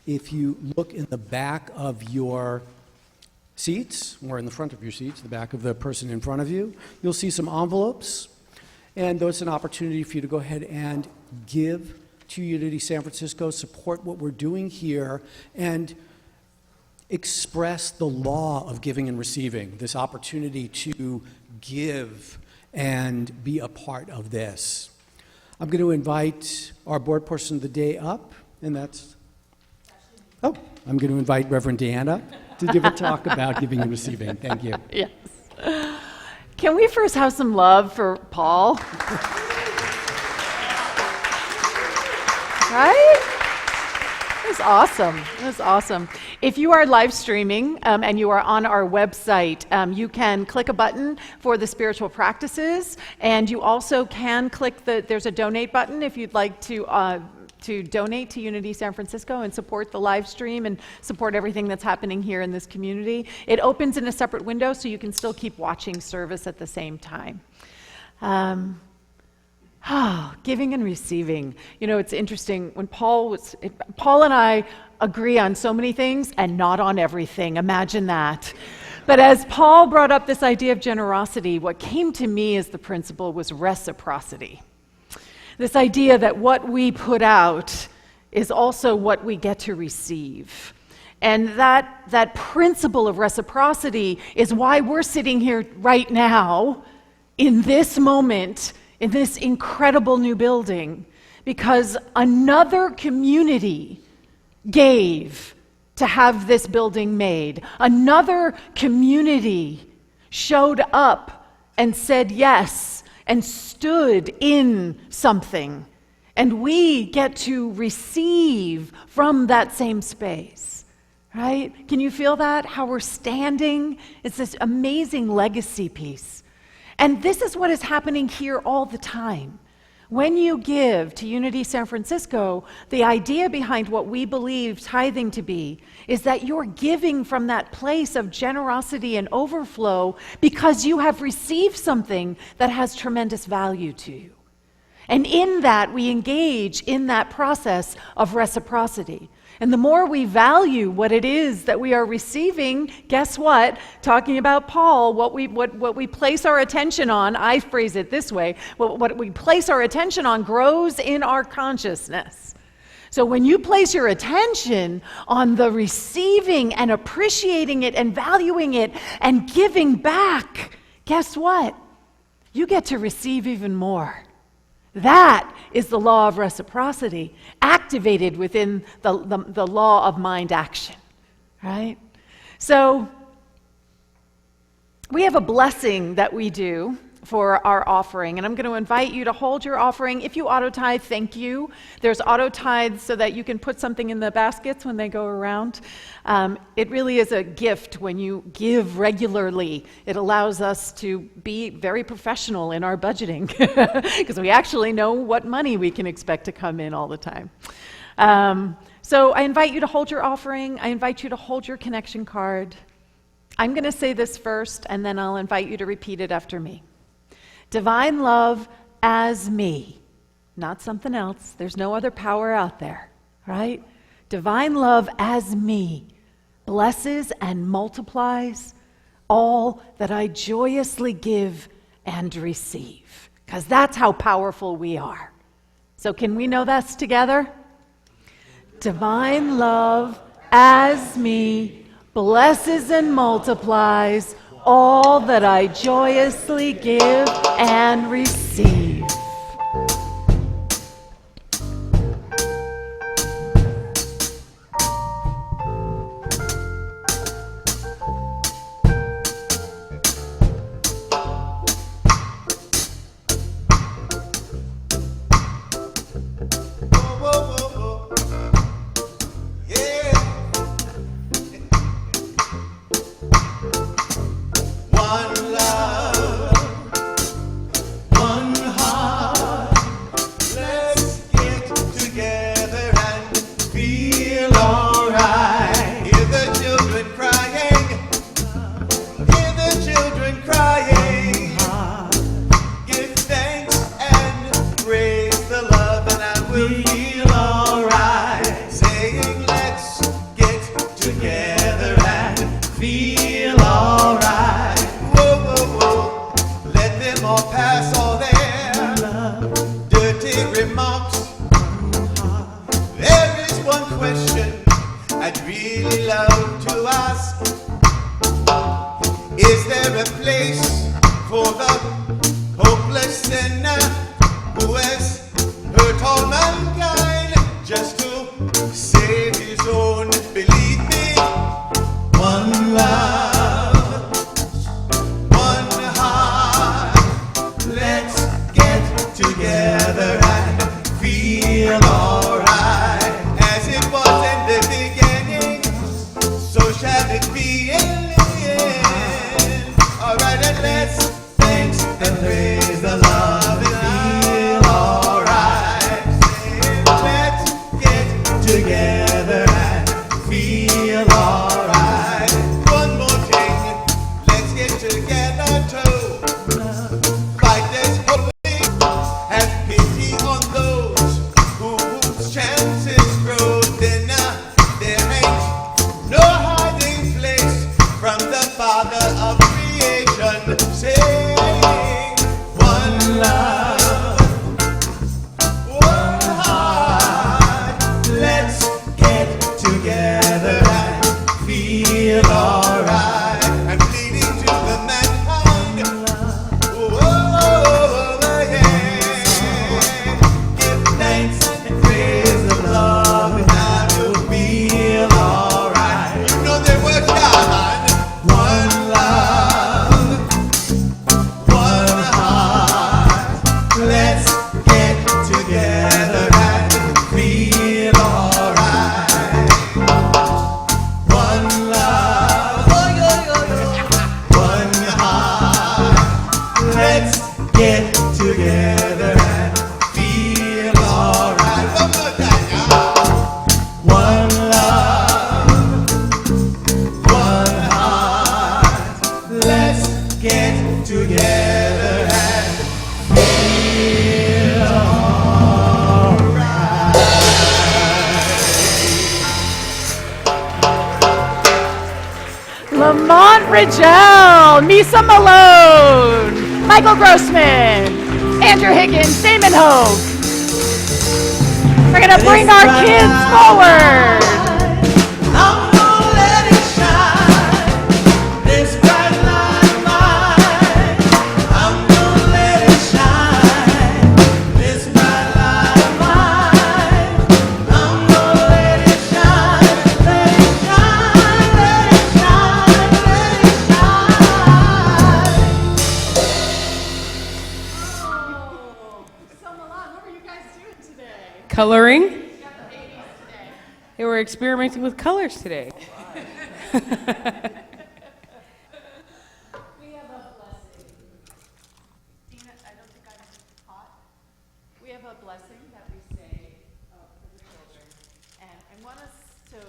If you look in the back of your seats, or in the front of your seats, the back of the person in front of you, you'll see some envelopes. And that's an opportunity for you to go ahead and give to Unity San Francisco, support what we're doing here, and express the law of giving and receiving, this opportunity to give and be a part of this. I'm going to invite our board person of the day up, and that's, I'm going to invite Reverend Deanna to give a talk about giving and receiving. Thank you. Yes. Can we first have some love for Paul? Right? It was awesome. It was awesome. If you are live streaming and you are on our website, you can click a button for the spiritual practices, and you also can click there's a donate button if you'd like to donate to Unity San Francisco and support the live stream and support everything that's happening here in this community. It opens in a separate window so you can still keep watching service at the same time. Giving and receiving. You know, it's interesting. When Paul and I agree on so many things and not on everything. Imagine that. But as Paul brought up this idea of generosity, what came to me as the principle was reciprocity. This idea that what we put out is also what we get to receive. And that principle of reciprocity is why we're sitting here right now in this moment, in this incredible new building, because another community gave to have this building made. Another community showed up and said yes and stood in something. And we get to receive from that same space, right? Can you feel that? How we're standing? It's this amazing legacy piece. And this is what is happening here all the time. When you give to Unity San Francisco, the idea behind what we believe tithing to be is that you're giving from that place of generosity and overflow because you have received something that has tremendous value to you. And in that, we engage in that process of reciprocity. And the more we value what it is that we are receiving, guess what? Talking about Paul, what we place our attention on, I phrase it this way, what we place our attention on grows in our consciousness. So when you place your attention on the receiving and appreciating it and valuing it and giving back, guess what? You get to receive even more. That is the law of reciprocity activated within the law of mind action, right? So we have a blessing that we do for our offering, and I'm going to invite you to hold your offering. If you auto tithe, thank you. There's auto tithes so that you can put something in the baskets when they go around. It really is a gift when you give regularly. It allows us to be very professional in our budgeting because we actually know what money we can expect to come in all the time. So I invite you to hold your offering. I invite you to hold your connection card. I'm going to say this first, and then I'll invite you to repeat it after me. Divine love as me, not something else. There's no other power out there, right? Divine love as me blesses and multiplies all that I joyously give and receive, because that's how powerful we are. So can we know this together? Divine love as me blesses and multiplies all that I joyously give and receive. Whoa, whoa, whoa, whoa. Yeah. One love, one heart. Let's get together and feel alright. Hear the children crying. Hear the children crying. Give thanks and praise the love, and I will feel alright. Saying, let's get together and feel alright. Whoa, whoa, whoa. Let them all pass all their dirty remarks. There is one question I'd really love to ask. Is there a place for the hopeless sinner who has hurt all mankind just to save his own? Believe me, one love, one heart. Let's get together and feel alright. As it was in the beginning, so shall it be in the end. Alright, and let's thanks and praise the love and feel alright. Let's get together and feel alright. One more thing, let's get together too. Fight this bully, have pity on those whose chances grow thinner. There ain't no hiding place from the Father of creation. Saying, one love, one heart. Let's get together and feel alright. I'm pleading to the mankind. Whoa, yeah. Give thanks and praise the love, and I will feel alright. You know there was God. One love, one heart. Let's get together and feel alright. One love, one heart. Let's get together and feel alright. One more time, y'all. One love, one heart. Let's get together and feel alright. Lamont Rigel, Misa Malone, Michael Grossman, Andrew Higgins, Damon Hogue. We're going to bring our kids forward. I'm gonna let it shine, this bright light of mine. I'm gonna let it shine, this bright light of mine. I'm gonna let it shine, let it shine, let it shine, let it shine. So Milan, what were you guys doing today? Coloring. They were experimenting with colors today. We have a blessing. Dina, I don't think I'm hot. We have a blessing that we say for the children. And I want us to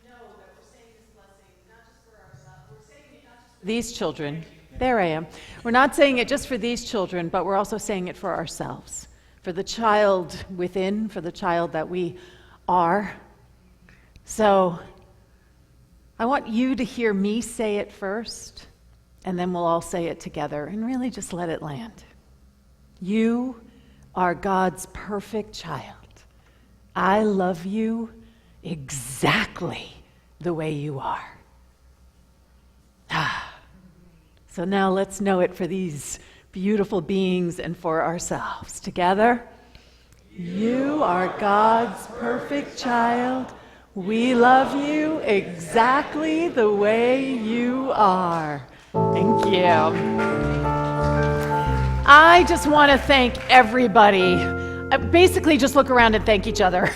know that we're saying this blessing not just for ourselves. We're saying it not just for these children. There I am. We're not saying it just for these children, but we're also saying it for ourselves. for the child within, for the child that we are. So I want you to hear me say it first, and then we'll all say it together, and really just let it land. You are God's perfect child. I love you exactly the way you are. So now let's know it for these beautiful beings and for ourselves. Together, you are God's perfect child. We love you exactly the way you are. Thank you. I just want to thank everybody. Basically, just look around and thank each other.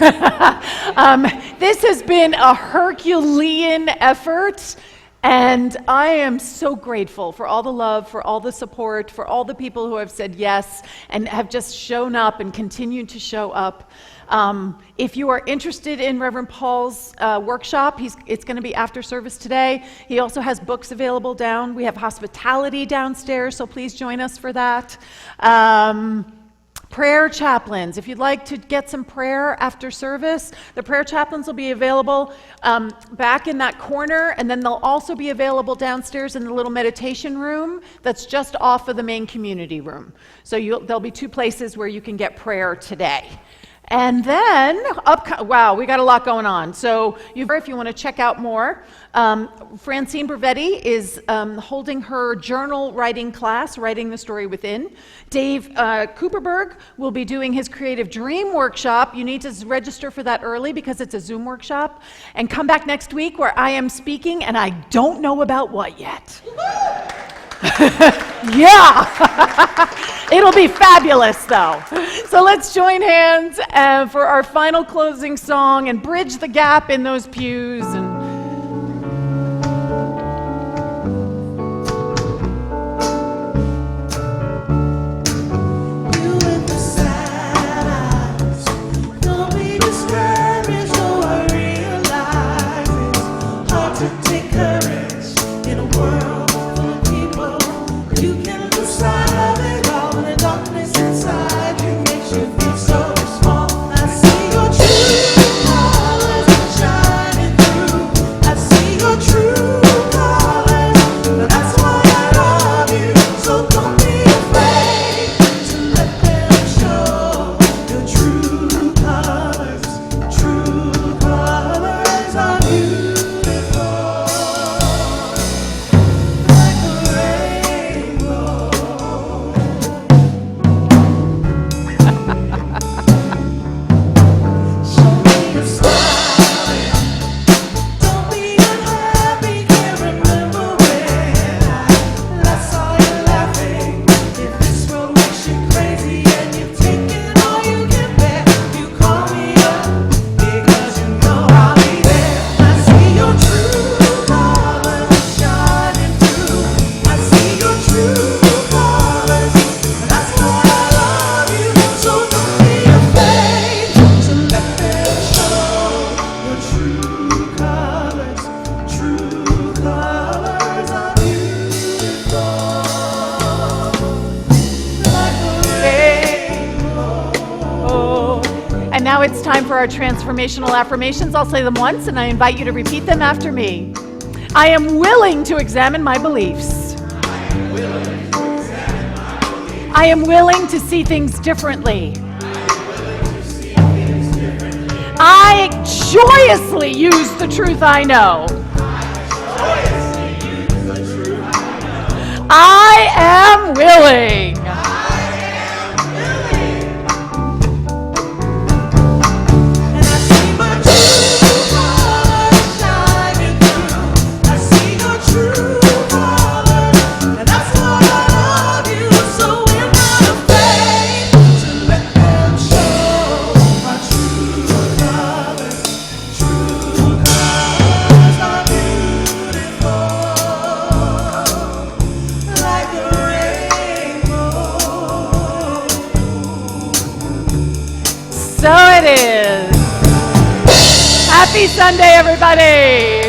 This has been a Herculean effort. And I am so grateful for all the love, for all the support, for all the people who have said yes and have just shown up and continued to show up. If you are interested in Reverend Paul's workshop, it's going to be after service today. He also has books available down. We have hospitality downstairs, so please join us for that. Prayer chaplains. If you'd like to get some prayer after service, the prayer chaplains will be available back in that corner, and then they'll also be available downstairs in the little meditation room that's just off of the main community room. So there'll be two places where you can get prayer today. And then, wow, we got a lot going on. So if you want to check out more, Francine Brevetti is holding her journal writing class, Writing the Story Within. Dave Cooperberg will be doing his Creative Dream workshop. You need to register for that early because it's a Zoom workshop. And come back next week where I am speaking, and I don't know about what yet. Yeah, it'll be fabulous though. So let's join hands for our final closing song and bridge the gap in those pews. Now it's time for our transformational affirmations. I'll say them once, and I invite you to repeat them after me. I am willing to examine my beliefs. I am willing to see things differently. I joyously use the truth I know. I am willing. So it is. Happy Sunday, everybody.